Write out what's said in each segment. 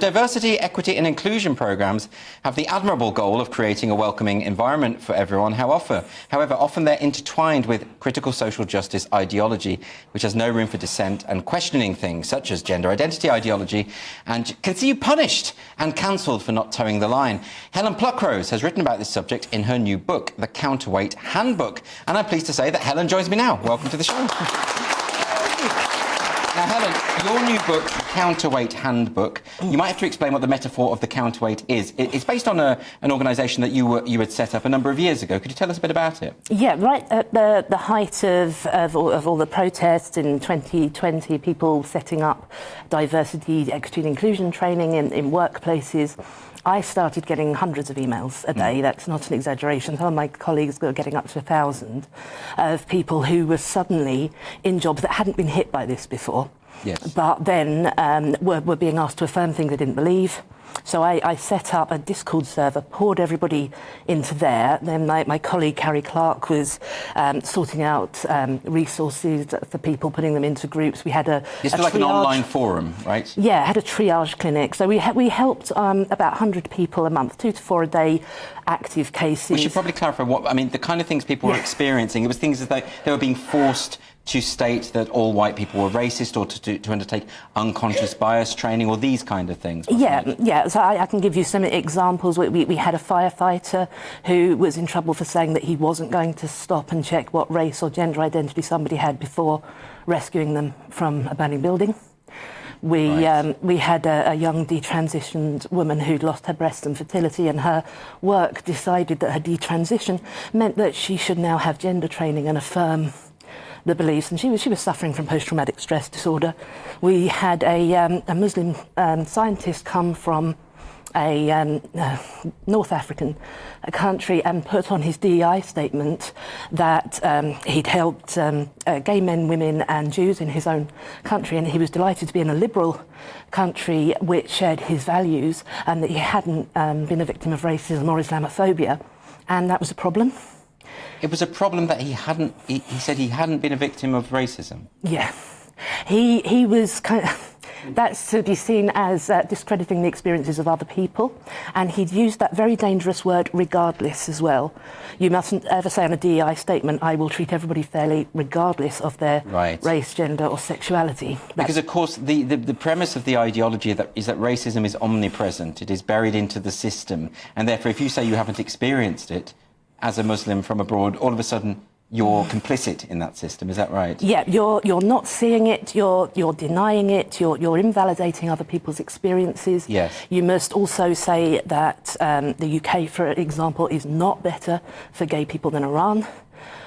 diversity, equity and inclusion programmes have the admirable goal of creating a welcoming environment for everyone. However, often they're intertwined with critical social justice ideology, which has no room for dissent and questioning things such as gender identity ideology, and can see you punished and cancelled for not towing the line. Helen Pluckrose has written about this subject in her new book, The Counterweight Handbook. And I'm pleased to say that Helen joins me now. Welcome to the show. Now, Helen, your new book, Counterweight Handbook, you might have to explain what the metaphor of the counterweight is. It's based on an organisation that you had set up a number of years ago. Could you tell us a bit about it? Yeah, right at the height of all the protests in 2020, people setting up diversity, equity and inclusion training in workplaces, I started getting hundreds of emails a day. That's not an exaggeration. Some of my colleagues were getting up to 1,000 of people who were suddenly in jobs that hadn't been hit by this before. Yes. But then were being asked to affirm things they didn't believe. So I set up a Discord server, poured everybody into there. Then my colleague Carrie Clark was sorting out resources for people, putting them into groups. We had It's like an online forum, right? Yeah, had a triage clinic. So we helped about 100 people a month, 2 to 4 a day, active cases. We should probably clarify the kind of things people were experiencing. It was things that they were being forced to state that all white people were racist, or to undertake unconscious bias training, or these kind of things. Yeah. So I can give you some examples. We had a firefighter who was in trouble for saying that he wasn't going to stop and check what race or gender identity somebody had before rescuing them from a burning building. We had a young detransitioned woman who'd lost her breast and fertility, and her work decided that her detransition meant that she should now have gender training and affirm the beliefs, and she was suffering from post-traumatic stress disorder. We had a Muslim scientist come from a North African country and put on his DEI statement that he'd helped gay men, women and Jews in his own country, and he was delighted to be in a liberal country which shared his values, and that he hadn't been a victim of racism or Islamophobia, and that was a problem. It was a problem that he said he hadn't been a victim of racism. Yeah. He was kind of... That's to be seen as discrediting the experiences of other people. And he'd used that very dangerous word, regardless, as well. You mustn't ever say on a DEI statement, I will treat everybody fairly regardless of their race, gender or sexuality. Because, of course, the premise of the ideology is that racism is omnipresent. It is buried into the system. And therefore, if you say you haven't experienced it, as a Muslim from abroad, all of a sudden you're complicit in that system. Is that right? Yeah, you're not seeing it, you're denying it, you're invalidating other people's experiences. Yes. You must also say that the UK, for example, is not better for gay people than Iran.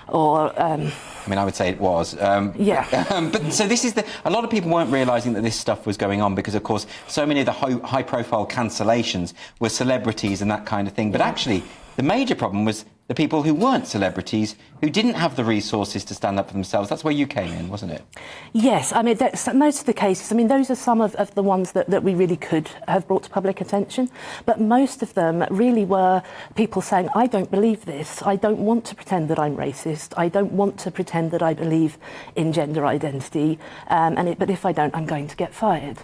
Or I would say it was. But so this is a lot of people weren't realising that this stuff was going on, because, of course, so many of the high-profile cancellations were celebrities and that kind of thing. But actually, the major problem was the people who weren't celebrities, who didn't have the resources to stand up for themselves. That's where you came in, wasn't it? Yes, that's most of the cases. Those are some of the ones that we really could have brought to public attention. But most of them really were people saying, I don't believe this. I don't want to pretend that I'm racist. I don't want to pretend that I believe in gender identity. But if I don't, I'm going to get fired.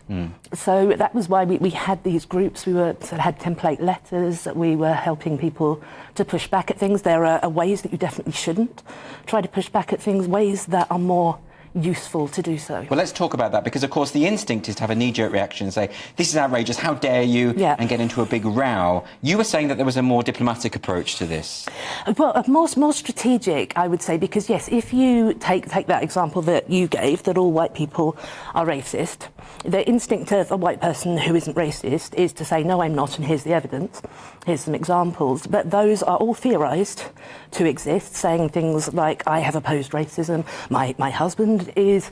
So that was why we had these groups. We had template letters. We were helping people to push back at things. There are ways that you definitely shouldn't try to push back at things, ways that are more useful to do so. Well, let's talk about that, because, of course, the instinct is to have a knee-jerk reaction and say, this is outrageous, how dare you, and get into a big row. You were saying that there was a more diplomatic approach to this. Well, more strategic, I would say, because, yes, if you take that example that you gave, that all white people are racist, the instinct of a white person who isn't racist is to say, no, I'm not, and here's the evidence, here's some examples. But those are all theorised to exist, saying things like, I have opposed racism, my husband is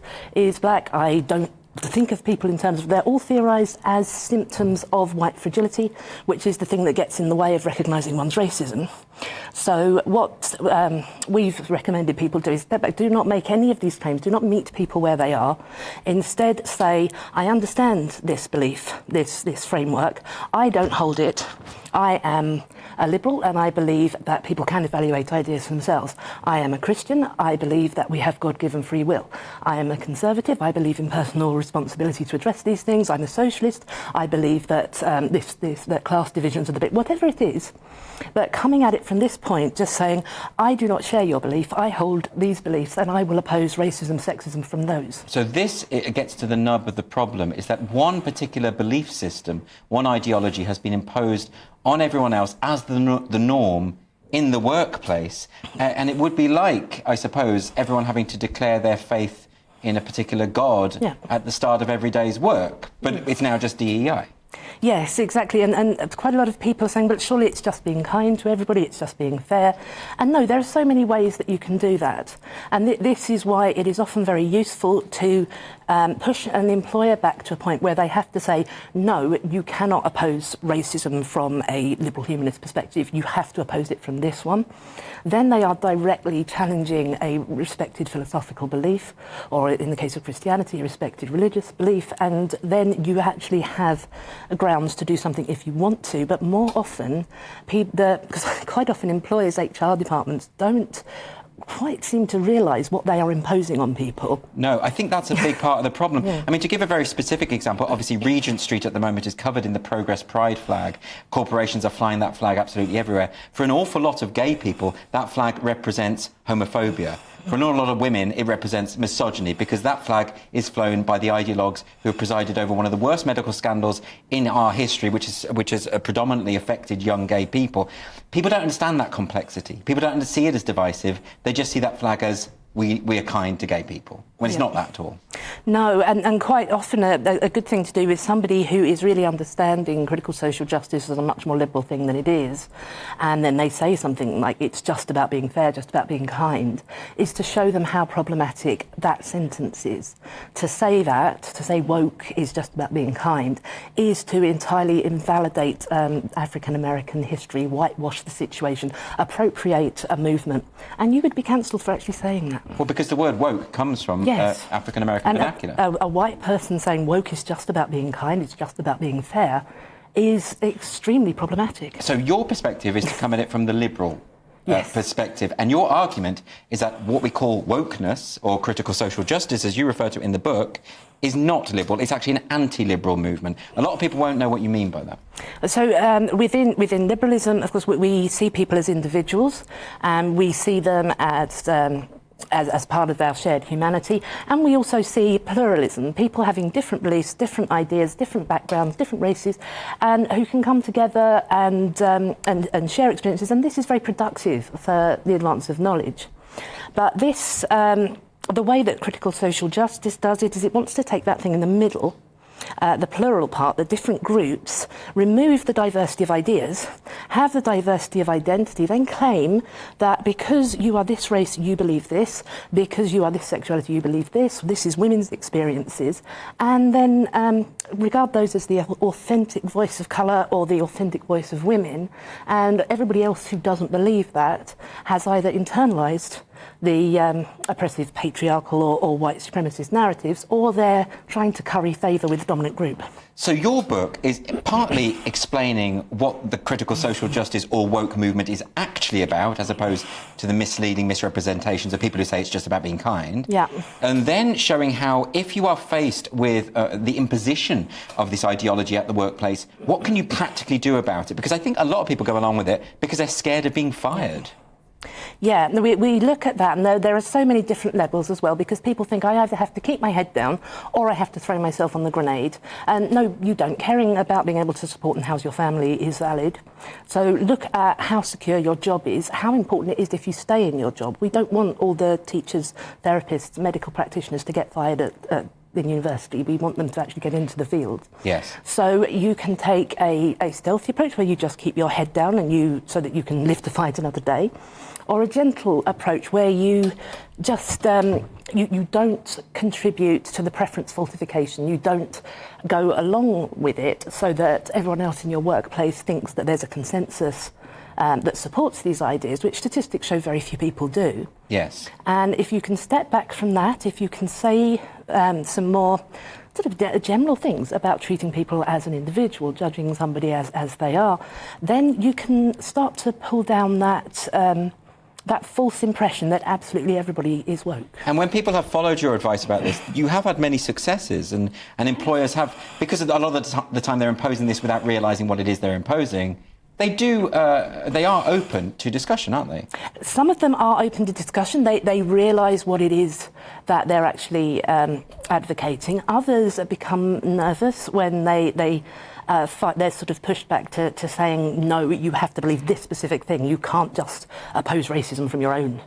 black, I don't think of people in terms of... They're all theorised as symptoms of white fragility, which is the thing that gets in the way of recognising one's racism. So what we've recommended people do is step back, do not make any of these claims, do not meet people where they are. Instead say, I understand this belief, this framework, I don't hold it, I am a liberal, and I believe that people can evaluate ideas for themselves. I am a Christian. I believe that we have God-given free will. I am a conservative. I believe in personal responsibility to address these things. I'm a socialist. I believe that that class divisions are the bit, whatever it is. But coming at it from this point, just saying, I do not share your belief, I hold these beliefs, and I will oppose racism, sexism from those. So this it gets to the nub of the problem, is that one particular belief system, one ideology has been imposed on everyone else as the norm in the workplace. And it would be like, I suppose, everyone having to declare their faith in a particular god at the start of every day's work. But it's now just DEI. Yes, exactly. And quite a lot of people are saying, but surely it's just being kind to everybody, it's just being fair. And no, there are so many ways that you can do that. And this is why it is often very useful to push an employer back to a point where they have to say, no, you cannot oppose racism from a liberal humanist perspective. You have to oppose it from this one. Then they are directly challenging a respected philosophical belief, or in the case of Christianity, a respected religious belief. And then you actually have grounds to do something if you want to. But more often, because quite often employers' HR departments don't quite seem to realise what they are imposing on people. No, I think that's a big part of the problem. I mean, to give a very specific example, obviously Regent Street at the moment is covered in the Progress Pride flag. Corporations are flying that flag absolutely everywhere. For an awful lot of gay people, that flag represents homophobia. For an awful lot of women, it represents misogyny, because that flag is flown by the ideologues who have presided over one of the worst medical scandals in our history, which has predominantly affected young gay people. People don't understand that complexity. People don't see it as divisive. They just see that flag as we are kind to gay people, when it's not that at all. No, and quite often a good thing to do with somebody who is really understanding critical social justice as a much more liberal thing than it is, and then they say something like it's just about being fair, just about being kind, is to show them how problematic that sentence is. To say that, to say woke is just about being kind, is to entirely invalidate African-American history, whitewash the situation, appropriate a movement, and you would be cancelled for actually saying that. Well, because the word woke comes from African-American vernacular. A white person saying woke is just about being kind, it's just about being fair, is extremely problematic. So your perspective is to come at it from the liberal perspective, and your argument is that what we call wokeness, or critical social justice, as you refer to in the book, is not liberal. It's actually an anti-liberal movement. A lot of people won't know what you mean by that. So within liberalism, of course, we see people as individuals, and we see them as part of our shared humanity, and we also see pluralism, people having different beliefs, different ideas, different backgrounds, different races, and who can come together and share experiences, and this is very productive for the advance of knowledge. But this, the way that critical social justice does it is it wants to take that thing in the middle, the plural part, the different groups, remove the diversity of ideas, have the diversity of identity, then claim that because you are this race, you believe this, because you are this sexuality, you believe this is women's experiences, and then regard those as the authentic voice of colour or the authentic voice of women, and everybody else who doesn't believe that has either internalised the oppressive patriarchal or white supremacist narratives, or they're trying to curry favour with the dominant group. So your book is partly explaining what the critical social justice or woke movement is actually about, as opposed to the misleading misrepresentations of people who say it's just about being kind. Yeah. And then showing how, if you are faced with the imposition of this ideology at the workplace, what can you practically do about it? Because I think a lot of people go along with it because they're scared of being fired. Yeah, we look at that, and there are so many different levels as well, because people think I either have to keep my head down or I have to throw myself on the grenade. And no, you don't. Caring about being able to support and house your family is valid. So look at how secure your job is, how important it is if you stay in your job. We don't want all the teachers, therapists, medical practitioners to get fired in university. We want them to actually get into the field. Yes. So you can take a stealthy approach where you just keep your head down and so that you can live to fight another day, or a gentle approach where you just you don't contribute to the preference falsification. You don't go along with it so that everyone else in your workplace thinks that there's a consensus that supports these ideas, which statistics show very few people do. Yes. And if you can step back from that, if you can say some more sort of general things about treating people as an individual, judging somebody as they are, then you can start to pull down that false impression that absolutely everybody is woke. And when people have followed your advice about this, you have had many successes, and employers have, because a lot of the time they're imposing this without realising what it is they're imposing. They are open to discussion, aren't they? Some of them are open to discussion. They realise what it is that they're actually advocating. Others become nervous when they're sort of pushed back to saying, no, you have to believe this specific thing. You can't just oppose racism from your own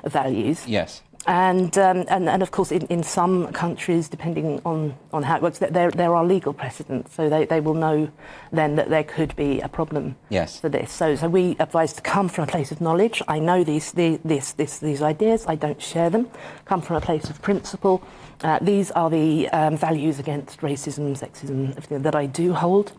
values. Yes. And of course, in some countries, depending on how it works, there are legal precedents, so they will know then that there could be a problem for this. So we advise to come from a place of knowledge. I know these ideas. I don't share them. Come from a place of principle. These are the values against racism, sexism, everything that I do hold,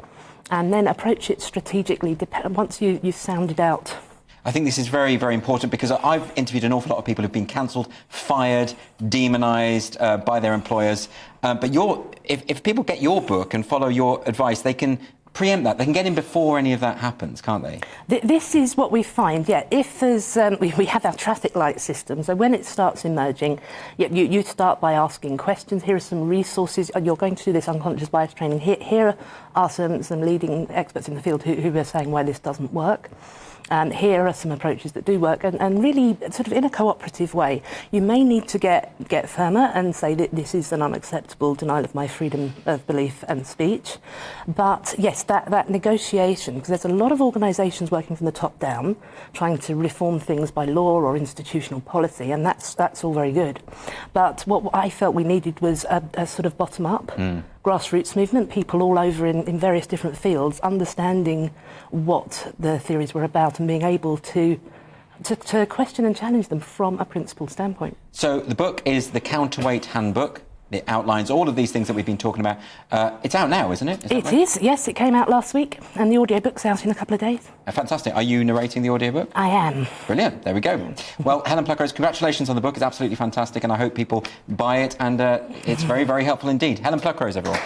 and then approach it strategically. Once you've sounded out. I think this is very, very important, because I've interviewed an awful lot of people who've been cancelled, fired, demonised by their employers. But if people get your book and follow your advice, they can preempt that. They can get in before any of that happens, can't they? This is what we find, yeah. If there's, we have our traffic light system, so when it starts emerging, you start by asking questions. Here are some resources. You're going to do this unconscious bias training. Here are some leading experts in the field who are saying why this doesn't work. Here are some approaches that do work, and really, sort of in a cooperative way, you may need to get firmer and say that this is an unacceptable denial of my freedom of belief and speech. But yes, that negotiation, because there's a lot of organisations working from the top down, trying to reform things by law or institutional policy, and that's all very good. But what I felt we needed was a sort of bottom-up grassroots movement, people all over in various different fields, understanding what the theories were about and being able to question and challenge them from a principled standpoint. So the book is The Counterweight Handbook. It outlines all of these things that we've been talking about. It's out now, isn't it? It is, yes. It came out last week, and the audiobook's out in a couple of days. Fantastic. Are you narrating the audiobook? I am. Brilliant. There we go. Well, Helen Pluckrose, congratulations on the book. It's absolutely fantastic, and I hope people buy it, and it's very, very helpful indeed. Helen Pluckrose, everyone.